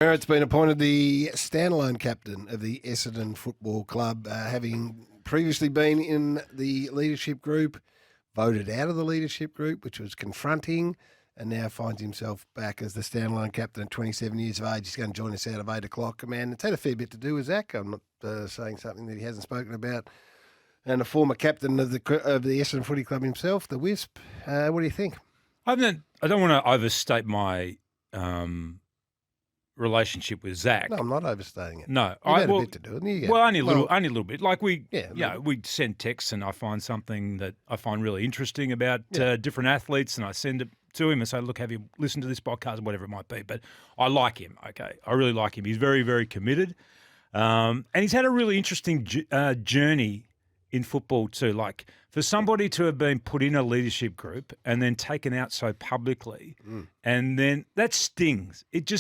Merrett's been appointed the standalone captain of the Essendon Football Club, having previously been in the leadership group, voted out of the leadership group, which was confronting, and now finds himself back as the standalone captain at 27 years of age. He's going to join us out of 8 o'clock. Man, it's had a fair bit to do with Zach. I'm not saying something that he hasn't spoken about. And a former captain of the Essendon Footy Club himself, the Wisp. What do you think? I don't want to overstate my relationship with Zach. No, I'm not overstating it. No, You've had a bit to do it. Well, only a little bit. Like we send texts, and I find something that I find really interesting about different athletes, and I send it to him and say, "Look, have you listened to this podcast?" Whatever it might be. But I like him. Okay, I really like him. He's very, very committed, and he's had a really interesting journey in football too. Like, for somebody to have been put in a leadership group and then taken out so publicly, and then that stings. It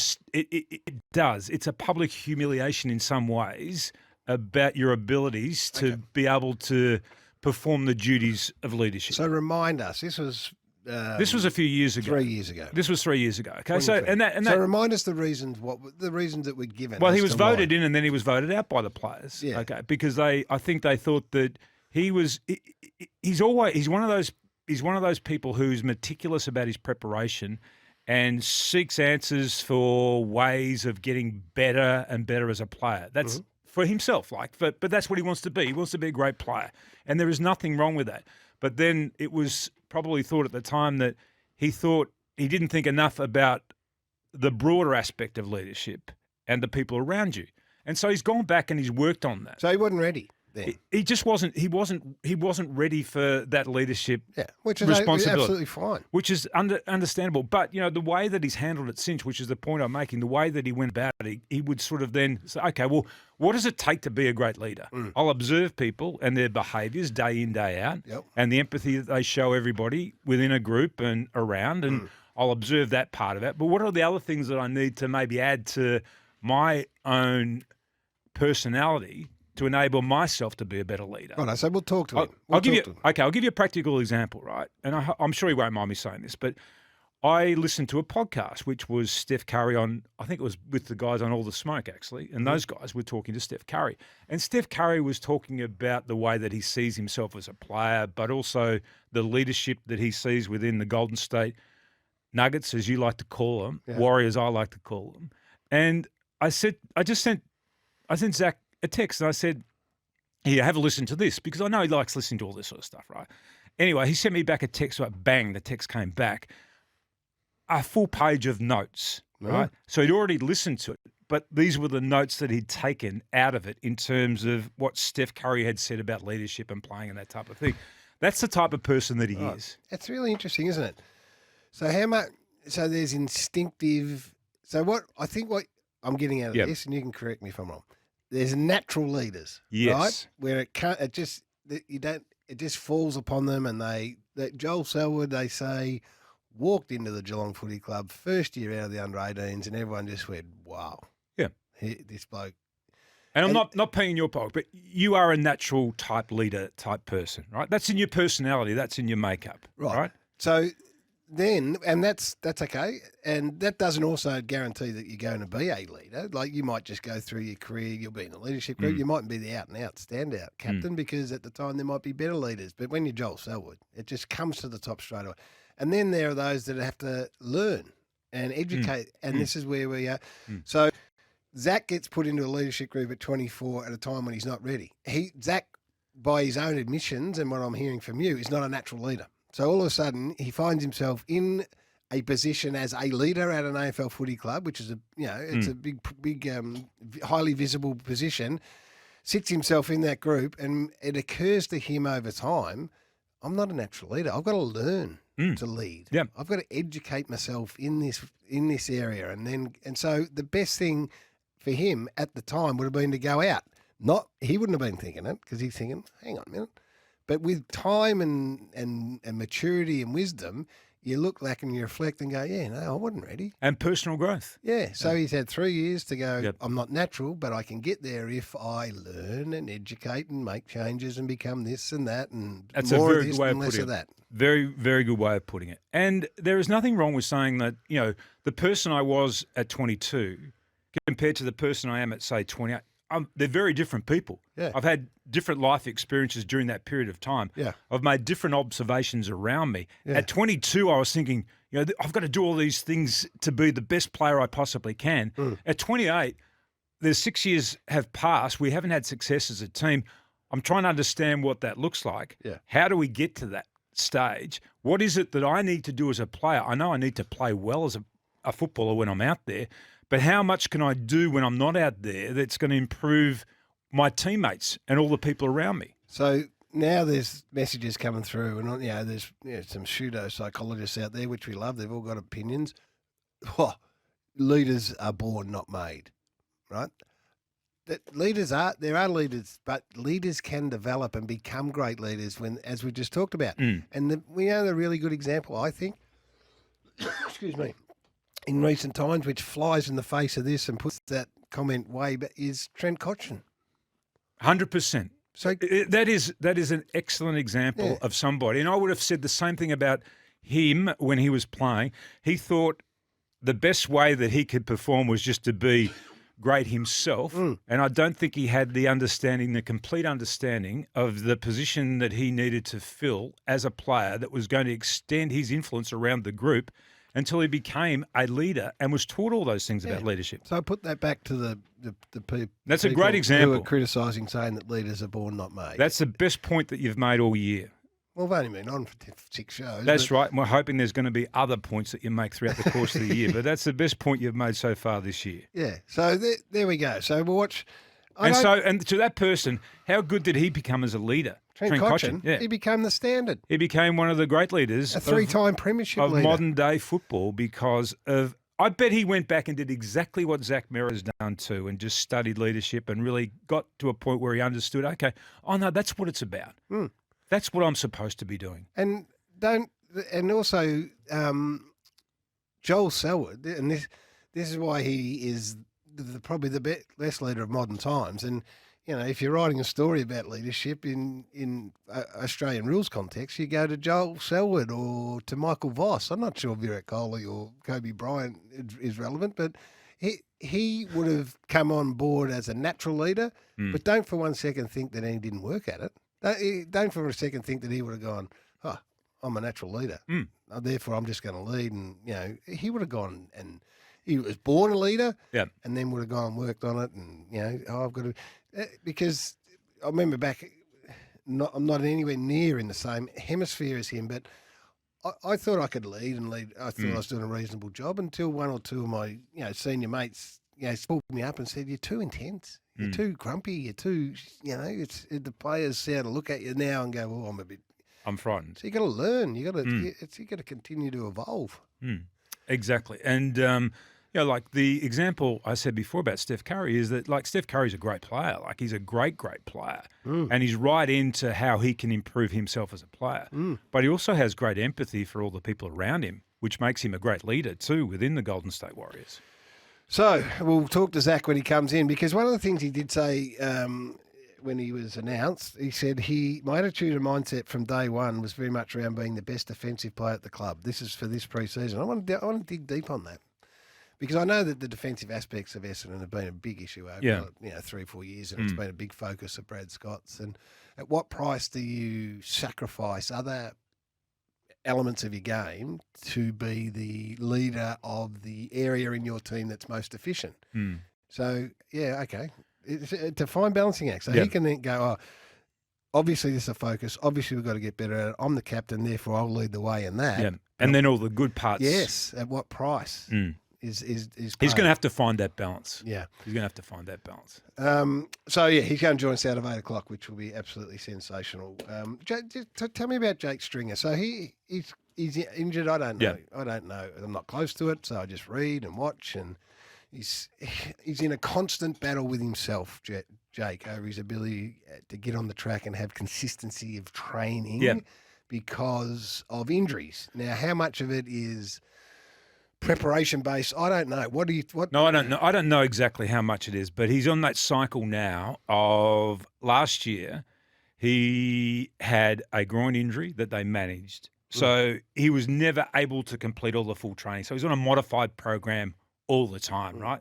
does. It's a public humiliation in some ways about your abilities to be able to perform the duties of leadership. So remind us, this was a few years ago. 3 years ago. This was 3 years ago. Okay, so so remind us the reasons that were given. Well, he was voted in, and then he was voted out by the players. Yeah. Okay, because I think they thought that he's one of those people who's meticulous about his preparation and seeks answers for ways of getting better and better as a player. That's for himself, but that's what he wants to be. He wants to be a great player, and there is nothing wrong with that. But then it was probably thought at the time that he thought he didn't think enough about the broader aspect of leadership and the people around you. And so he's gone back and he's worked on that. So he wasn't ready then. He just wasn't. He wasn't ready for that leadership. Which is responsibility, absolutely fine. Which is understandable. But the way that he's handled it since, which is the point I'm making, the way that he went about it, he would sort of then say, okay, well, what does it take to be a great leader? I'll observe people and their behaviours day in, day out, and the empathy that they show everybody within a group and around, and I'll observe that part of it. But what are the other things that I need to maybe add to my own personality to enable myself to be a better leader? Right, so we'll talk to him. I'll give you a practical example, right? And I'm sure he won't mind me saying this, but I listened to a podcast, which was Steph Curry on, I think it was with the guys on All the Smoke, actually, and those guys were talking to Steph Curry. And Steph Curry was talking about the way that he sees himself as a player, but also the leadership that he sees within the Golden State Nuggets, as you like to call them, Warriors, I like to call them. And I sent Zach a text, and I said, here, have a listen to this, because I know he likes listening to all this sort of stuff, right? Anyway, he sent me back a text, like bang, the text came back, a full page of notes, right? So he'd already listened to it, but these were the notes that he'd taken out of it in terms of what Steph Curry had said about leadership and playing and that type of thing. That's the type of person that he is. It's really interesting, isn't it? So there's instinctive, what I'm getting out of this, and you can correct me if I'm wrong, there's natural leaders, right? Where it just falls upon them, and Joel Selwood, they say, walked into the Geelong Footy Club first year out of the under-18s, and everyone just went, wow. Yeah. This bloke. And I'm not peeing your pocket, but you are a natural type leader type person, right? That's in your personality. That's in your makeup, right? So then, and that's okay, and that doesn't also guarantee that you're going to be a leader. Like, you might just go through your career, you'll be in a leadership group, you mightn't be the out-and-out standout captain because at the time there might be better leaders. But when you're Joel Selwood, it just comes to the top straight away. And then there are those that have to learn and educate, and this is where we are. So Zach gets put into a leadership group at 24 at a time when he's not ready. Zach, by his own admissions and what I'm hearing from you, is not a natural leader. So all of a sudden, he finds himself in a position as a leader at an AFL footy club, which is it's a big, highly visible position. Sits himself in that group, and it occurs to him over time, I'm not a natural leader. I've got to learn to lead. Yep. I've got to educate myself in this area, and so the best thing for him at the time would have been to go out. He wouldn't have been thinking it, because he's thinking, hang on a minute. But with time and maturity and wisdom, you look back and you reflect and go, I wasn't ready. And personal growth. Yeah. So he's had 3 years to go, I'm not natural, but I can get there if I learn and educate and make changes and become this and that, and that's more a very of this good way and of less putting of that. Very, very good way of putting it. And there is nothing wrong with saying that, the person I was at 22 compared to the person I am at, say, 28. They're very different people. Yeah. I've had different life experiences during that period of time. Yeah. I've made different observations around me. Yeah. At 22, I was thinking, I've got to do all these things to be the best player I possibly can. At 28, there's 6 years have passed. We haven't had success as a team. I'm trying to understand what that looks like. Yeah. How do we get to that stage? What is it that I need to do as a player? I know I need to play well as a footballer when I'm out there, but how much can I do when I'm not out there that's going to improve my teammates and all the people around me? So now there's messages coming through, and there's some pseudo psychologists out there, which we love. They've all got opinions. Leaders are born, not made, right? There are leaders, but leaders can develop and become great leaders as we just talked about. And we know the really good example, I think, excuse me, in recent times, which flies in the face of this and puts that comment way back, is Trent Cotchin. 100%. So that is an excellent example of somebody. And I would have said the same thing about him when he was playing. He thought the best way that he could perform was just to be great himself. And I don't think he had the complete understanding of the position that he needed to fill as a player that was going to extend his influence around the group until he became a leader and was taught all those things about leadership. So I put that back to the people. That's a great example. Who are criticising, saying that leaders are born, not made. That's the best point that you've made all year. Well, I've only been on for 6 shows. That's right. We're hoping there's going to be other points that you make throughout the course of the year, but that's the best point you've made so far this year. Yeah. So there we go. So we'll watch. And to that person, how good did he become as a leader? Trent Cotchin, he became the standard. He became one of the great leaders. A 3-time premiership of leader. modern day football because of. I bet he went back and did exactly what Zach Merrett has done too, and just studied leadership and really got to a point where he understood. Okay, no, that's what it's about. That's what I'm supposed to be doing. And also Joel Selwood, and this is why he is probably the best leader of modern times. And if you're writing a story about leadership in Australian rules context, you go to Joel Selwood or to Michael Voss. I'm not sure Virat Kohli or Kobe Bryant is relevant, but he would have come on board as a natural leader. But don't for one second think that he didn't work at it. Don't for a second think that he would have gone, I'm a natural leader. Therefore, I'm just going to lead. And, he would have gone and he was born a leader and then would have gone and worked on it. And, I've got to... Because I remember back, I'm not anywhere near in the same hemisphere as him, but I thought I could lead. I thought I was doing a reasonable job until one or two of my senior mates pulled me up and said, "You're too intense. You're too grumpy. You're too it's the players see how to look at you now and go, well, I'm frightened." So you got to learn. You got to continue to evolve. Exactly, and. Like the example I said before about Steph Curry is that, like, Steph Curry's a great player. Like, he's a great, great player. And he's right into how he can improve himself as a player. But he also has great empathy for all the people around him, which makes him a great leader too within the Golden State Warriors. So we'll talk to Zach when he comes in, because one of the things he did say when he was announced, he said my attitude and mindset from day one was very much around being the best defensive player at the club. This is for this pre-season. I want to dig deep on that. Because I know that the defensive aspects of Essendon have been a big issue over 3 or 4 years, and it's been a big focus of Brad Scott's. And at what price do you sacrifice other elements of your game to be the leader of the area in your team that's most efficient? So, okay. It's a fine balancing act. So he can then go, obviously this is a focus. Obviously we've got to get better at it. I'm the captain, therefore I'll lead the way in that. Yeah. And then all the good parts. Yes. At what price? Is he's going to have to find that balance. Yeah. He's going to have to find that balance. He's going to join us out of 8 o'clock, which will be absolutely sensational. Tell me about Jake Stringer. So he's injured. I don't know. I don't know. I'm not close to it, so I just read and watch, and he's in a constant battle with himself, Jake, over his ability to get on the track and have consistency of training because of injuries. Now, how much of it is preparation based? I don't know. No, I don't know. I don't know exactly how much it is, but he's on that cycle now of last year. He had a groin injury that they managed. So he was never able to complete all the full training. So he's on a modified program all the time, right?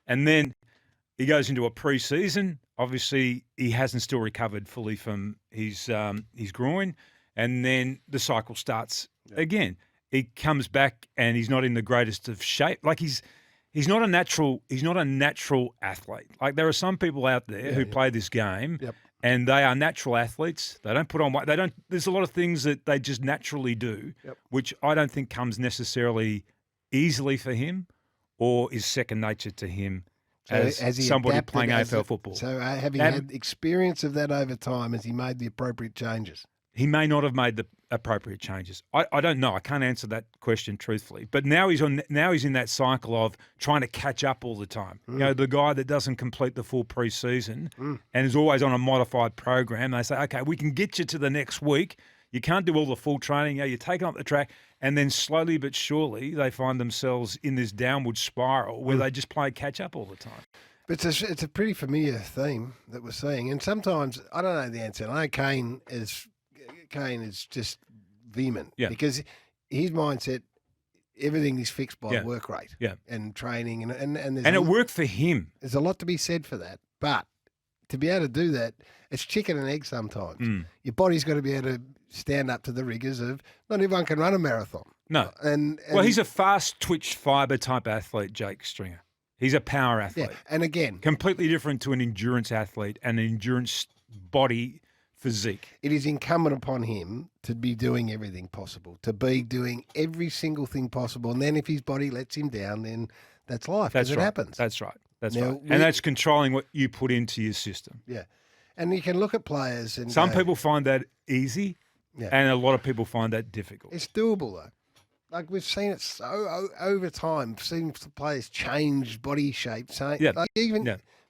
And then he goes into a pre-season. Obviously, he hasn't still recovered fully from his groin, and then the cycle starts again. He comes back and he's not in the greatest of shape. Like he's not a natural athlete. Like there are some people out there who play this game and they are natural athletes. They don't put on weight. There's a lot of things that they just naturally do, which I don't think comes necessarily easily for him or is second nature to him. So as somebody playing AFL football. So having had experience of that over time, has he made the appropriate changes? He may not have made the appropriate changes. I don't know. I can't answer that question truthfully. But now he's in that cycle of trying to catch up all the time. You know, the guy that doesn't complete the full pre-season and is always on a modified program. They say, okay, we can get you to the next week. You can't do all the full training. You're taking up the track. And then slowly but surely they find themselves in this downward spiral where they just play catch up all the time. But it's a pretty familiar theme that we're seeing. And sometimes, I don't know the answer. I know Kane is just vehement because his mindset, everything is fixed by work rate and training. And it worked for him. There's a lot to be said for that. But to be able to do that, it's chicken and egg sometimes. Your body's got to be able to stand up to the rigours of not everyone can run a marathon. No. And well, he's a fast twitch fibre type athlete, Jake Stringer. He's a power athlete. Yeah. And again, completely different to an endurance athlete and an endurance body physique. It is incumbent upon him to be doing everything possible, to be doing every single thing possible. And then if his body lets him down, then that's life. It happens. That's right. That's right. And that's controlling what you put into your system. Yeah. And you can look at players and some people find that easy and a lot of people find that difficult. It's doable though. Like we've seen it so over time, seen players change body shape. So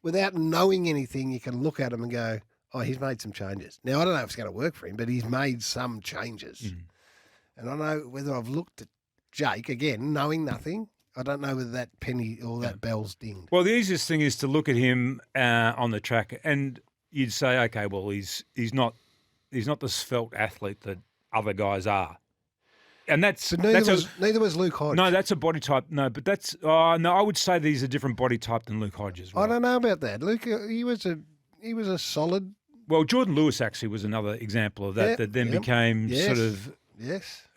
without knowing anything, you can look at him and go, oh, he's made some changes. Now, I don't know if it's going to work for him, but he's made some changes. And I know whether I've looked at Jake, again, knowing nothing, I don't know whether that penny or that bell's dinged. Well, the easiest thing is to look at him on the track and you'd say, okay, well, he's not the svelte athlete that other guys are. And neither was Luke Hodge. No, that's a body type. No, but that's I would say that he's a different body type than Luke Hodge as well. I don't know about that. Luke, he was a solid. Well, Jordan Lewis actually was another example of that. That then became sort of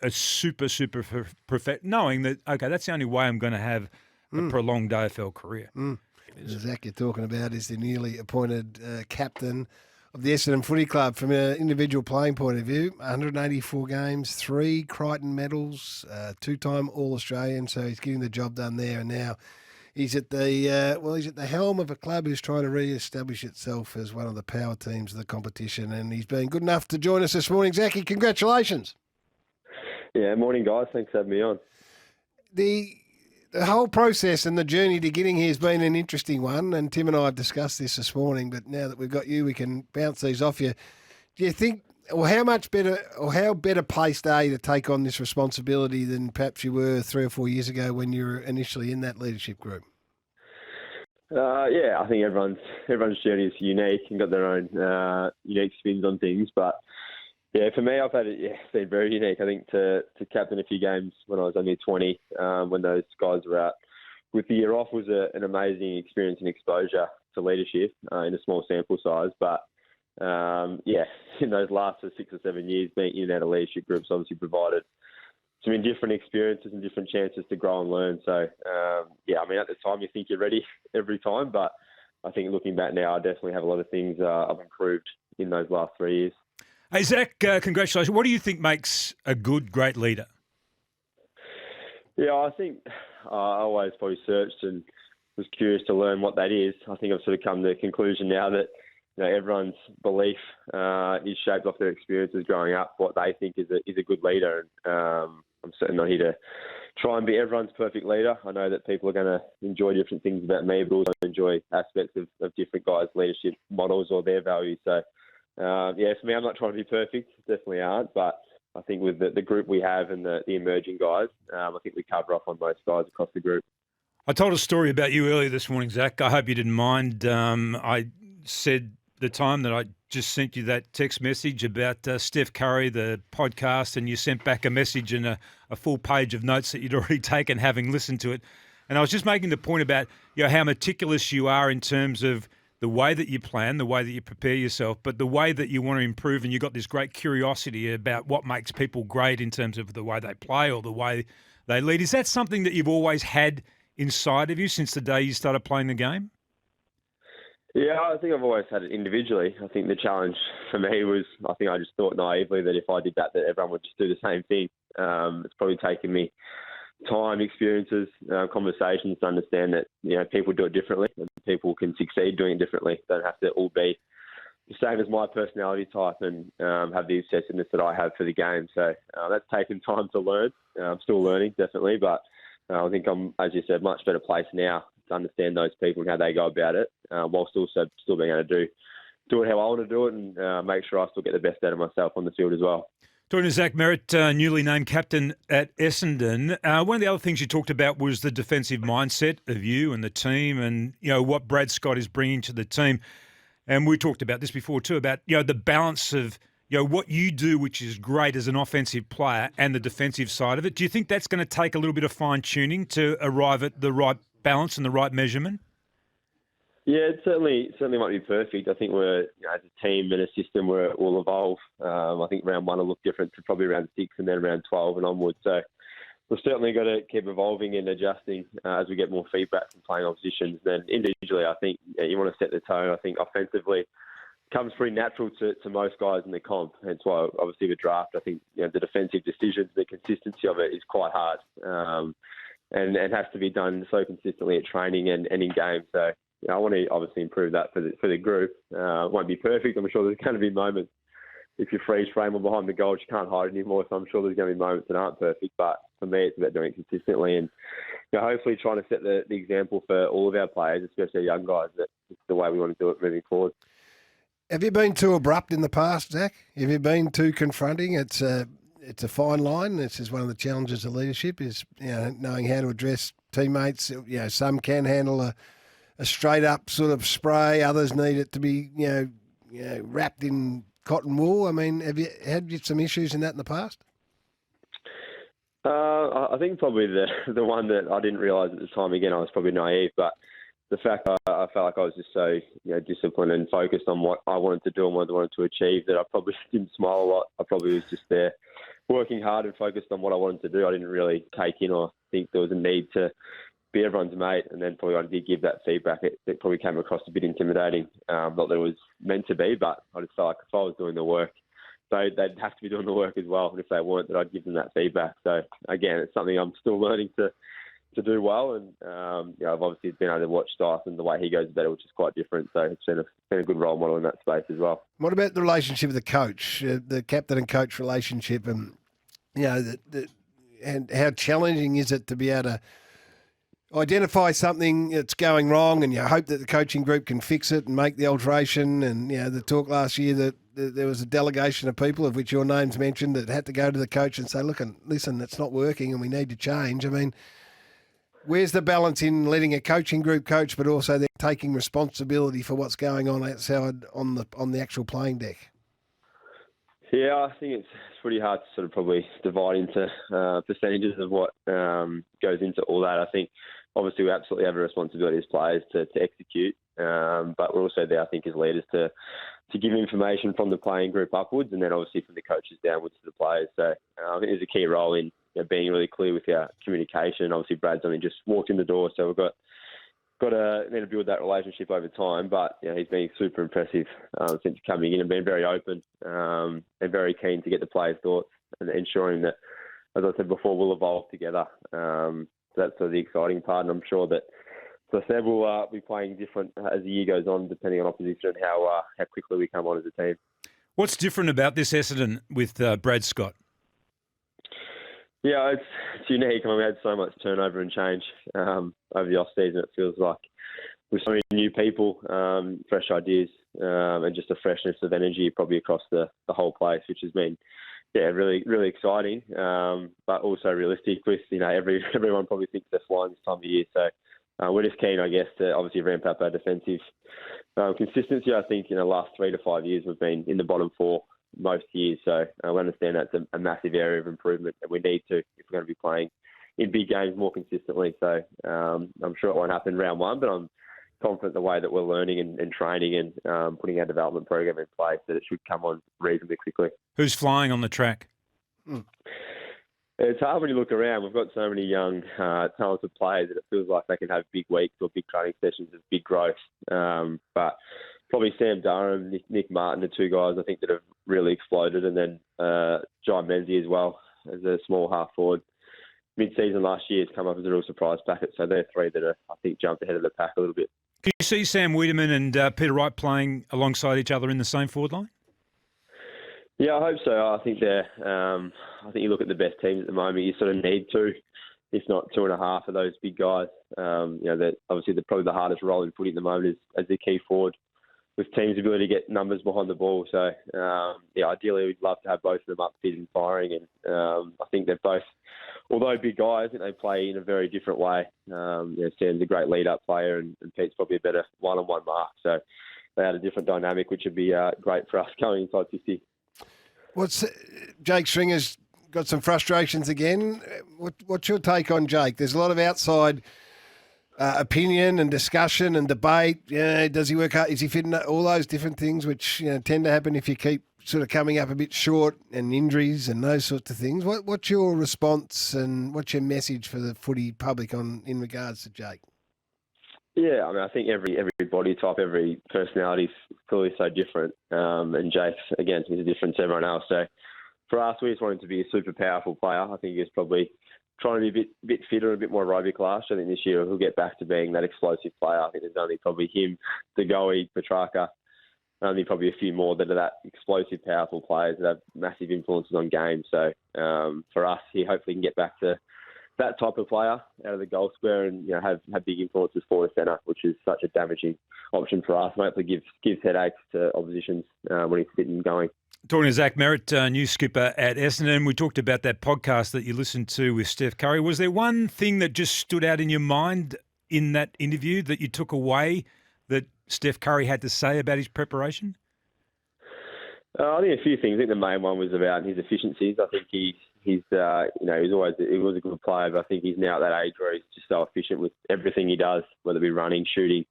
a super knowing that that's the only way I'm going to have a prolonged AFL career. Zach, you're talking about is the newly appointed captain of the Essendon Footy Club. From an individual playing point of view, 184 games, 3 Crichton medals, 2-time All-Australian, so he's getting the job done there. And now he's at the helm of a club who's trying to re-establish itself as one of the power teams of the competition, and he's been good enough to join us this morning. Zachy, congratulations. Yeah, morning, guys. Thanks for having me on. The whole process and the journey to getting here has been an interesting one, and Tim and I have discussed this morning, but now that we've got you, we can bounce these off you. Do you think, or how better placed are you to take on this responsibility than perhaps you were 3 or 4 years ago when you were initially in that leadership group? I think everyone's journey is unique and got their own unique spins on things, but yeah, for me, I've had it. It's been very unique. I think to captain a few games when I was only 20, when those guys were out with the year off, was an amazing experience and exposure to leadership in a small sample size. But in those last 6 or 7 years, being in and out of leadership groups obviously provided some different experiences and different chances to grow and learn. So at the time you think you're ready every time, but I think looking back now, I definitely have a lot of things I've improved in those last 3 years. Hey, Zach, congratulations. What do you think makes a great leader? Yeah, I think I always probably searched and was curious to learn what that is. I think I've sort of come to the conclusion now that everyone's belief is shaped off their experiences growing up, what they think is a good leader. And I'm certainly not here to try and be everyone's perfect leader. I know that people are going to enjoy different things about me, but also enjoy aspects of different guys' leadership models or their values. So, for me, I'm not trying to be perfect. Definitely aren't. But I think with the group we have and the emerging guys, I think we cover off on most guys across the group. I told a story about you earlier this morning, Zach. I hope you didn't mind. I said the time that I just sent you that text message about Steph Curry, the podcast, and you sent back a message and a full page of notes that you'd already taken, having listened to it. And I was just making the point about how meticulous you are in terms of the way that you plan, the way that you prepare yourself, but the way that you want to improve, and you've got this great curiosity about what makes people great in terms of the way they play or the way they lead. Is that something that you've always had inside of you since the day you started playing the game? Yeah, I think I've always had it individually. I think the challenge for me was, I think I just thought naively that if I did that everyone would just do the same thing. It's probably taken me time, experiences, conversations to understand that people do it differently and people can succeed doing it differently. They don't have to all be the same as my personality type and have the obsessiveness that I have for the game. So that's taken time to learn. I'm still learning, definitely, but I think I'm, as you said, much better place now to understand those people and how they go about it, whilst also still being able to do it how I want to do it and make sure I still get the best out of myself on the field as well. Talking to Zach Merrett, newly named captain at Essendon. One of the other things you talked about was the defensive mindset of you and the team and, what Brad Scott is bringing to the team. And we talked about this before too, about, the balance of, what you do, which is great as an offensive player, and the defensive side of it. Do you think that's going to take a little bit of fine-tuning to arrive at the right balance and the right measurement? Yeah, it certainly might be perfect. I think we're, as a team and a system, we'll evolve. I think round 1 will look different to probably round 6 and then round 12 and onwards. So we've certainly got to keep evolving and adjusting as we get more feedback from playing oppositions. Then individually, I think you want to set the tone. I think offensively comes pretty natural to most guys in the comp. Hence why, obviously, with draft, I think the defensive decisions, the consistency of it is quite hard. And it has to be done so consistently at training and in games. So I want to obviously improve that for the group. It won't be perfect. I'm sure there's going to be moments. If you freeze frame or behind the goals, you can't hide anymore. So I'm sure there's going to be moments that aren't perfect. But for me, it's about doing it consistently and hopefully trying to set the example for all of our players, especially young guys, that it's the way we want to do it moving forward. Have you been too abrupt in the past, Zach? Have you been too confronting? It's a fine line. This is one of the challenges of leadership is knowing how to address teammates. Some can handle a straight up sort of spray. Others need it to be wrapped in cotton wool. I mean, have you had some issues in that in the past? I think probably the one that I didn't realise at the time. Again, I was probably naive, but the fact I felt like I was just so disciplined and focused on what I wanted to do and what I wanted to achieve that I probably didn't smile a lot. I probably was just there working hard and focused on what I wanted to do. I didn't really take in or think there was a need to be everyone's mate, and then probably I did give that feedback. It probably came across a bit intimidating. Not that it was meant to be, but I just felt like if I was doing the work, they'd have to be doing the work as well. And if they weren't, that I'd give them that feedback. So again, it's something I'm still learning to do well, and I've obviously been able to watch Dyson the way he goes about it, which is quite different. So it's been a good role model in that space as well. What about the relationship with the coach, the captain and coach relationship, and and how challenging is it to be able to identify something that's going wrong, and you hope that the coaching group can fix it and make the alteration? And the talk last year that there was a delegation of people, of which your name's mentioned, that had to go to the coach and say, "Look, and listen, it's not working, and we need to change." I mean, where's the balance in letting a coaching group coach, but also then taking responsibility for what's going on outside on the actual playing deck? Yeah, I think it's pretty hard to sort of probably divide into percentages of what goes into all that. I think obviously we absolutely have a responsibility as players to execute, but we're also there, I think, as leaders to give information from the playing group upwards, and then obviously from the coaches downwards to the players. So I think there's a key role in being really clear with our communication. Obviously, Brad's only just walked in the door, so we've got to need to build that relationship over time. But he's been super impressive since coming in and been very open and very keen to get the players' thoughts and ensuring that, as I said before, we'll evolve together. So that's sort of the exciting part, and I'm sure that, as I said, we'll be playing different as the year goes on, depending on opposition and how quickly we come on as a team. What's different about this Essendon with Brad Scott? Yeah, it's unique. I mean, we had so much turnover and change over the off-season. It feels like with so many new people, fresh ideas, and just a freshness of energy probably across the whole place, which has been, really, really exciting, but also realistic with, everyone probably thinks they're flying this time of year. So we're just keen, I guess, to obviously ramp up our defensive consistency. I think in the last 3 to 5 years, we've been in the bottom 4 most years. So we understand that's a massive area of improvement that we need to if we're going to be playing in big games more consistently. So I'm sure it won't happen round one, but I'm confident the way that we're learning and training and putting our development program in place that it should come on reasonably quickly. Who's flying on the track? It's hard when you look around. We've got so many young, talented players that it feels like they can have big weeks or big training sessions of big growth. But probably Sam Durham, Nick Martin, the two guys I think that have really exploded, and then John Menzies as well as a small half forward. Mid-season last year has come up as a real surprise packet. So they're three that are, I think, jumped ahead of the pack a little bit. Can you see Sam Wiedemann and Peter Wright playing alongside each other in the same forward line? Yeah, I hope so. I think I think you look at the best teams at the moment, you sort of need two, if not two and a half of those big guys. That obviously probably the hardest role in footy at the moment is as the key forward, with teams' ability to get numbers behind the ball. So ideally we'd love to have both of them up fit and firing. And I think they're both, although big guys, I think they play in a very different way. Sam's a great lead-up player, and Pete's probably a better one-on-one mark. So they had a different dynamic, which would be great for us going inside 50. Jake Stringer's got some frustrations again. What's your take on Jake? There's a lot of outside opinion and discussion and debate. Does he work hard? Is he fitting? All those different things which tend to happen if you keep sort of coming up a bit short, and injuries and those sorts of things. What's your response and what's your message for the footy public in regards to Jake? Yeah, I mean, I think every body type, every personality is clearly so different. And Jake's, again, he's different to everyone else. So for us, we just want him to be a super powerful player. I think he's probably trying to be a bit fitter and a bit more aerobic last year. I think this year he'll get back to being that explosive player. I think there's only probably him, DeGoey, Petrarca, only probably a few more that are that explosive, powerful players that have massive influences on games. So for us, he hopefully can get back to that type of player out of the goal square and have big influences for the centre, which is such a damaging option for us. And hopefully gives headaches to oppositions when he's sitting and going. Talking to Zach Merrett, new skipper at Essendon. We talked about that podcast that you listened to with Steph Curry. Was there one thing that just stood out in your mind in that interview that you took away that Steph Curry had to say about his preparation? I think a few things. I think the main one was about his efficiencies. I think he was a good player, but I think he's now at that age where he's just so efficient with everything he does, whether it be running, shooting,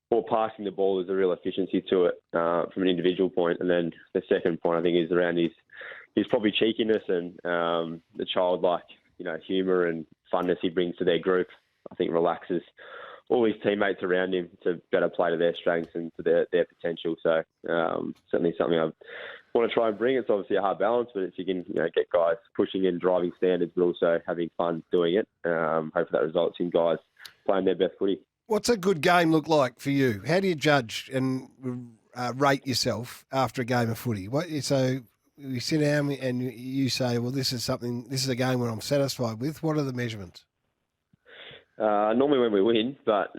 or passing the ball. There's a real efficiency to it from an individual point. And then the second point, I think, is around his probably cheekiness and the childlike, humour and funness he brings to their group. I think relaxes all his teammates around him to better play to their strengths and to their potential. So certainly something I want to try and bring. It's obviously a hard balance, but if you can get guys pushing and driving standards, but also having fun doing it, hopefully that results in guys playing their best footy. What's a good game look like for you? How do you judge and rate yourself after a game of footy? So you sit down and you say, well, this is a game where I'm satisfied with. What are the measurements? Normally when we win, but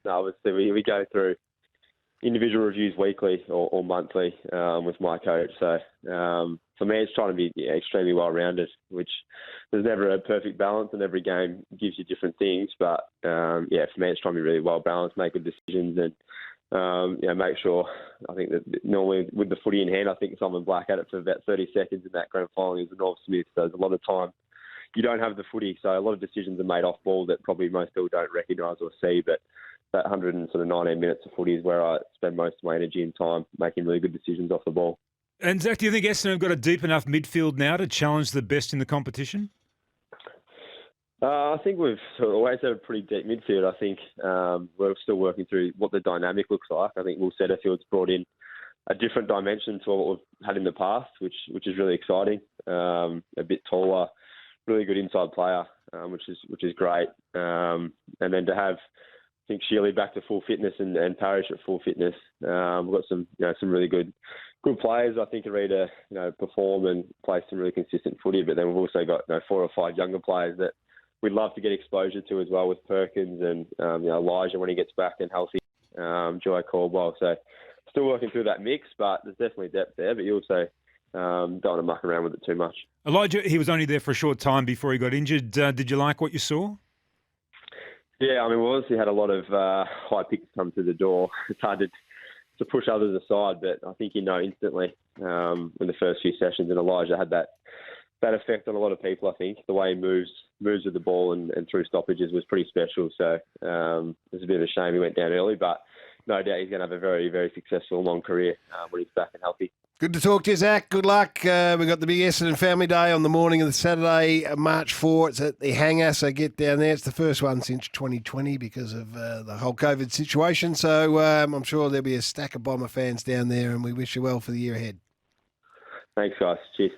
obviously we go through individual reviews weekly or monthly with my coach. So for me, it's trying to be extremely well-rounded, which there's never a perfect balance, and every game gives you different things. But for me, it's trying to be really well-balanced, make good decisions, and make sure. I think that normally with the footy in hand, I think Simon Black had it for about 30 seconds in that grand final against North Smith. So there's a lot of time you don't have the footy, so a lot of decisions are made off ball that probably most people don't recognise or see. But that 119 minutes of footy is where I spend most of my energy and time making really good decisions off the ball. And Zach, do you think Essendon have got a deep enough midfield now to challenge the best in the competition? I think we've always had a pretty deep midfield. I think we're still working through what the dynamic looks like. I think Will Setterfield's brought in a different dimension to what we've had in the past, which is really exciting. A bit taller, really good inside player, which is great. And then to have, I think, Shealy back to full fitness and Parrish at full fitness. We've got some really good players. I think are ready to perform and play some really consistent footy. But then we've also got 4 or 5 younger players that we'd love to get exposure to as well, with Perkins and Elijah when he gets back and healthy. Joy Caldwell. So still working through that mix, but there's definitely depth there. But you also don't want to muck around with it too much. Elijah, he was only there for a short time before he got injured. Did you like what you saw? Yeah, I mean, we obviously had a lot of high picks come through the door. It's hard to push others aside, but I think instantly in the first few sessions, and Elijah had that that effect on a lot of people. I think the way he moves with the ball and through stoppages was pretty special. So it was a bit of a shame he went down early, but no doubt he's going to have a very, very successful long career when he's back and healthy. Good to talk to you, Zach. Good luck. We've got the big Essendon Family Day on the morning of the Saturday, March 4. It's at the Hangar, so get down there. It's the first one since 2020 because of the whole COVID situation. So I'm sure there'll be a stack of Bomber fans down there, and we wish you well for the year ahead. Thanks, guys. Cheers.